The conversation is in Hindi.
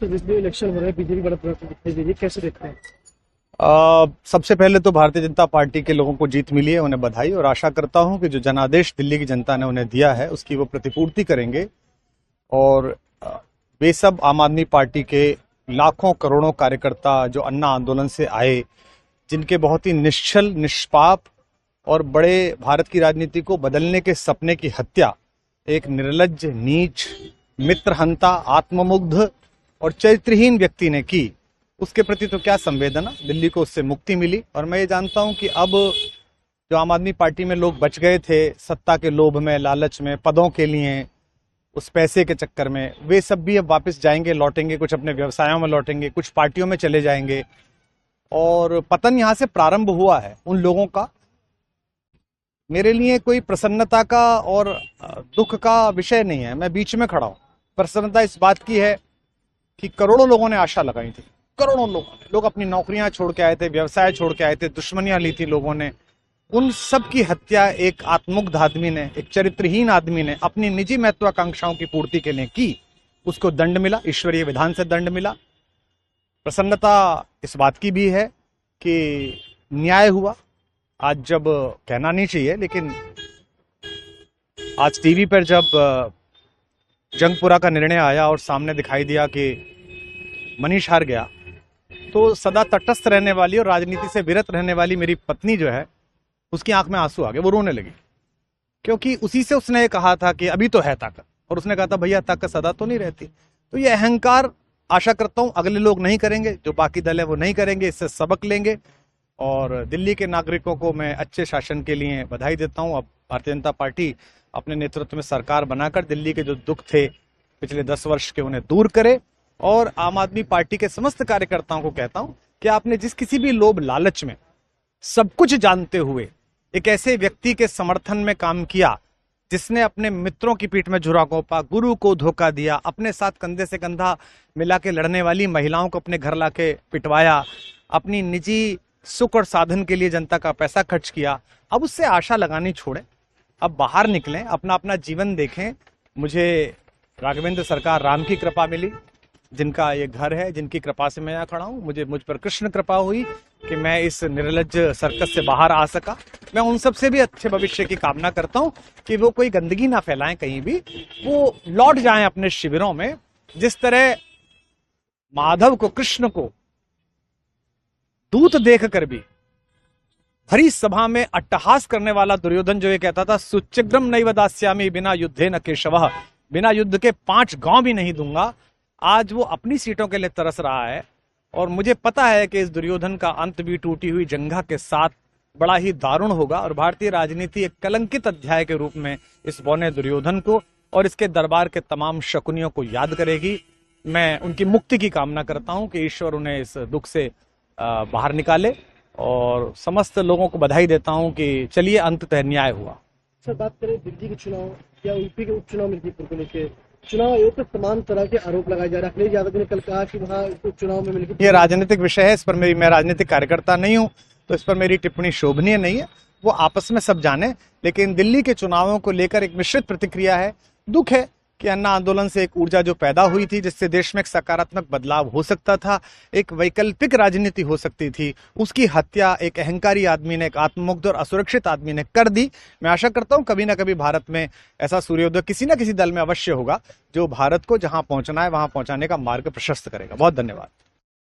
प्रदेश में इलेक्शन हो रहा है, बीजेपी बड़ा प्रभाव दिखाई दे रही है, कैसे देखते हैं? सबसे पहले तो भारतीय जनता पार्टी के लोगों को जीत मिली है, उन्हें बधाई। और आशा करता हूं कि जो जनादेश दिल्ली की जनता ने उन्हें दिया है उसकी वो प्रतिपूर्ति करेंगे। और वे सब आम आदमी पार्टी के लाखों करोड़ों कार्यकर्ता जो अन्ना आंदोलन से आए, जिनके बहुत ही निश्चल, निष्पाप और बड़े भारत की राजनीति को बदलने के सपने की हत्या एक निर्लज्ज, नीच, मित्रहंता, आत्ममुग्ध और चरित्रहीन व्यक्ति ने की, उसके प्रति तो क्या संवेदना। दिल्ली को उससे मुक्ति मिली। और मैं ये जानता हूं कि अब जो आम आदमी पार्टी में लोग बच गए थे सत्ता के लोभ में, लालच में, पदों के लिए, उस पैसे के चक्कर में, वे सब भी अब वापस जाएंगे, लौटेंगे, कुछ अपने व्यवसायों में लौटेंगे, कुछ पार्टियों में चले जाएंगे। और पतन यहां से प्रारंभ हुआ है उन लोगों का। मेरे लिए कोई प्रसन्नता का और दुख का विषय नहीं है, मैं बीच में खड़ा हूं। प्रसन्नता इस बात की है कि करोड़ों लोगों ने आशा लगाई थी, करोड़ों लोग अपनी नौकरियां छोड़ के आए थे, व्यवसाय छोड़ के आए थे, दुश्मनियां ली थी लोगों ने। उन सब की हत्या एक आत्ममुग्ध आदमी ने, एक चरित्रहीन आदमी ने अपनी निजी महत्वाकांक्षाओं की पूर्ति के लिए की। उसको दंड मिला, ईश्वरीय विधान से दंड मिला। प्रसन्नता इस बात की भी है कि न्याय हुआ। आज जब कहना नहीं चाहिए, लेकिन आज टीवी पर जब जंगपुरा का निर्णय आया और सामने दिखाई दिया कि मनीष हार गया, तो सदा तटस्थ रहने वाली और राजनीति से विरत रहने वाली मेरी पत्नी जो है, उसकी आंख में आंसू आ गए, वो रोने लगी। क्योंकि उसी से उसने कहा था कि अभी तो है ताकत, और उसने कहा था भैया ताकत सदा तो नहीं रहती। तो ये अहंकार आशा करता हूं अगले लोग नहीं करेंगे, जो बाकी दल है वो नहीं करेंगे, इससे सबक लेंगे। और दिल्ली के नागरिकों को मैं अच्छे शासन के लिए बधाई देता हूं। अब भारतीय जनता पार्टी अपने नेतृत्व में सरकार बनाकर दिल्ली के जो दुख थे पिछले 10 वर्ष के, उन्हें दूर करे। और आम आदमी पार्टी के समस्त कार्यकर्ताओं को कहता हूं कि आपने जिस किसी भी लोभ लालच में, सब कुछ जानते हुए एक ऐसे व्यक्ति के समर्थन में काम किया जिसने अपने मित्रों की पीठ में झुरा घोंपा, गुरु को धोखा दिया, अपने साथ कंधे से कंधा मिला के लड़ने वाली महिलाओं को अपने घर लाके पिटवाया, अपनी निजी सुख और साधन के लिए जनता का पैसा खर्च किया, अब उससे आशा लगानी छोड़ें, अब बाहर निकलें, अपना अपना जीवन देखें। मुझे राघवेंद्र सरकार राम की कृपा मिली, जिनका ये घर है, जिनकी कृपा से मैं यहाँ खड़ा हूँ। मुझ पर कृष्ण कृपा हुई कि मैं इस निर्लज्ज सर्कस से बाहर आ सका। मैं उन सब से भी अच्छे भविष्य की कामना करता हूँ कि वो कोई गंदगी ना फैलाएं कहीं भी, वो लौट जाएं अपने शिविरों में। जिस तरह माधव को, कृष्ण को दूत देख कर भी भरी सभा में अट्टहास करने वाला दुर्योधन जो ये कहता था, सुचिग्रम नैव दास्यामि बिना युद्धे न केशवः, बिना युद्ध के 5 गांव भी नहीं दूंगा, आज वो अपनी सीटों के लिए तरस रहा है। और मुझे पता है कि इस दुर्योधन का अंत भी टूटी हुई जंघा के साथ बड़ा ही दारुण होगा। और भारतीय राजनीति एक कलंकित अध्याय के रूप में इस बौने दुर्योधन को और इसके दरबार के तमाम शकुनियों को याद करेगी। मैं उनकी मुक्ति की कामना करता हूं कि ईश्वर उन्हें इस दुख से बाहर निकाले। और समस्त लोगों को बधाई देता हूं कि चलिए अंततः न्याय हुआ। सर, बात करें दिल्ली के चुनाव या यूपी के उपचुनाव मिर्जापुर को लेकर, चुनाव आयोग पर तमाम तरह के आरोप लगाए जा रहे हैं। अखिलेश यादव ने कल कहा कि वहाँ उपचुनाव में मिलकर, ये राजनीतिक विषय है, इस पर मैं राजनीतिक कार्यकर्ता नहीं हूं, तो इस पर मेरी टिप्पणी शोभनीय नहीं है। वो आपस में सब जाने। लेकिन दिल्ली के चुनावों को लेकर एक मिश्रित प्रतिक्रिया है। दुख है कि अन्ना आंदोलन से एक ऊर्जा जो पैदा हुई थी, जिससे देश में एक सकारात्मक बदलाव हो सकता था, एक वैकल्पिक राजनीति हो सकती थी, उसकी हत्या एक अहंकारी आदमी ने, एक आत्ममुग्ध और असुरक्षित आदमी ने कर दी। मैं आशा करता हूं कभी ना कभी भारत में ऐसा सूर्योदय किसी ना किसी दल में अवश्य होगा, जो भारत को जहां पहुंचना है वहां पहुंचाने का मार्ग प्रशस्त करेगा। बहुत धन्यवाद।